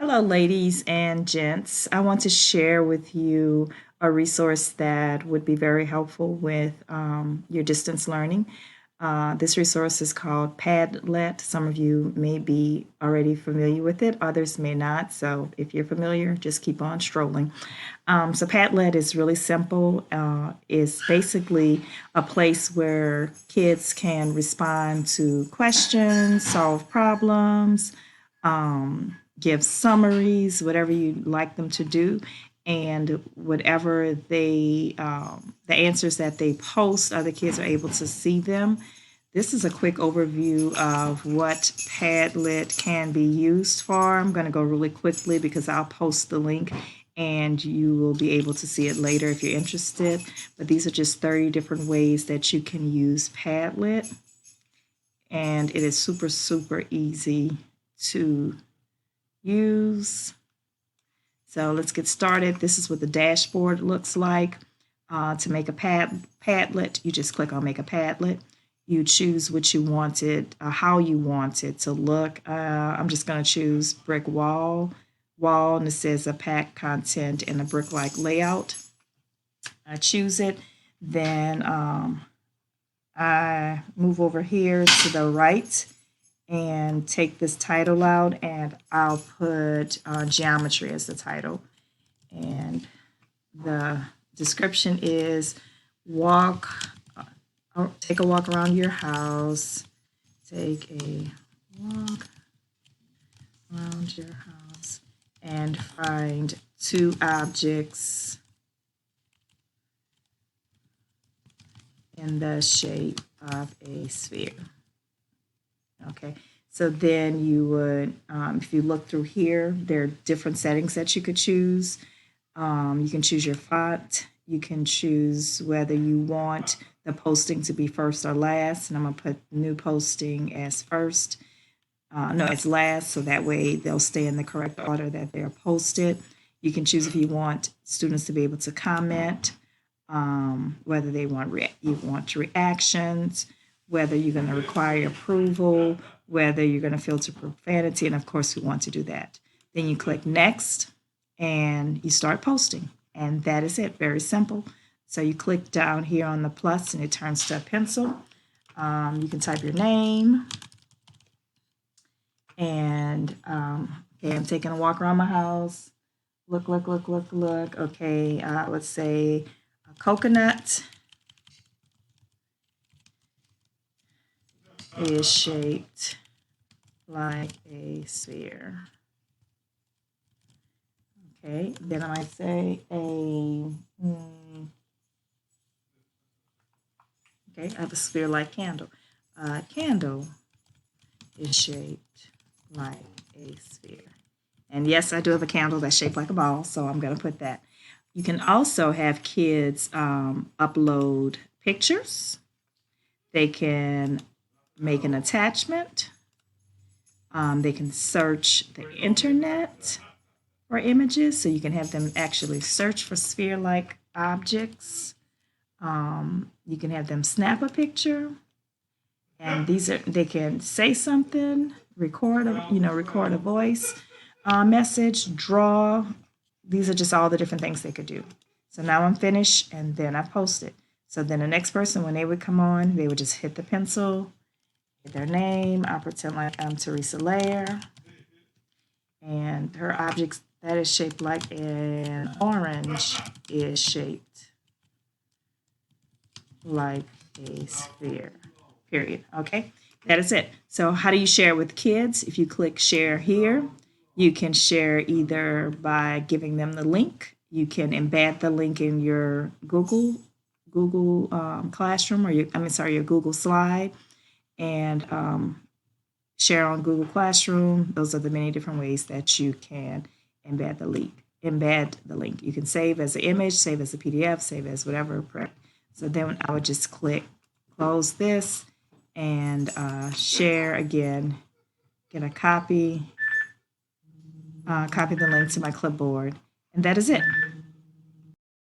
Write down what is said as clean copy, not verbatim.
Hello, ladies and gents. I want to share with you a resource that would be very helpful with your distance learning. This resource is called Padlet. Some of you may be already familiar with it, others may not. So if you're familiar, just keep on strolling. So Padlet is really simple. It's basically a place where kids can respond to questions, solve problems, give summaries, whatever you'd like them to do, and whatever the answers that they post, other kids are able to see them. This is a quick overview of what Padlet can be used for. I'm going to go really quickly because I'll post the link and you will be able to see it later if you're interested. But these are just 30 different ways that you can use Padlet. And it is super, super easy to use. So let's get started. This is what the dashboard looks like. To make a Padlet, you just click on Make a Padlet. You choose what you wanted, how you want it to look. I'm just going to choose brick wall, and it says a pack content in a brick-like layout. I choose it. Then I move over here to the right and take this title out, and I'll put geometry as the title. And the description is take a walk around your house. Take a walk around your house and find two objects in the shape of a sphere. Okay, so then you would, if you look through here, there are different settings that you could choose. You can choose your font. You can choose whether you want the posting to be first or last. And I'm going to put new posting as first, no, as last, so that way they'll stay in the correct order that they're posted. You can choose if you want students to be able to comment, whether they want reactions, whether you're going to require approval, whether you're going to filter profanity, and of course we want to do that. Then you click next and you start posting, and that is it. Very simple. So you click down here on the plus and it turns to a pencil. You can type your name, and okay, I'm taking a walk around my house. Look. Okay, let's say a coconut is shaped like a sphere. Okay, then I might say okay, I have a sphere-like candle. Candle is shaped like a sphere. And yes, I do have a candle that's shaped like a ball, so I'm going to put that. You can also have kids upload pictures. They can make an attachment. They can search the internet for images, so you can have them actually search for sphere-like objects. You can have them snap a picture, and they can say something, record a voice message, draw. These are just all the different things they could do. So now I'm finished, and then I post it. So then the next person, when they would come on, they would just hit the pencil, hit their name. I'll pretend like I'm Teresa Lair, and her object that is shaped like an orange is shaped like a sphere, period. Okay, that is it. So how do you share with kids? If you click share here, you can share either by giving them the link. You can embed the link in your Google Classroom, or your Google Slide, and share on Google Classroom. Those are the many different ways that you can embed the link. You can save as an image, save as a PDF, save as whatever. So then I would just click close this and share again, get a copy the link to my clipboard, and that is it.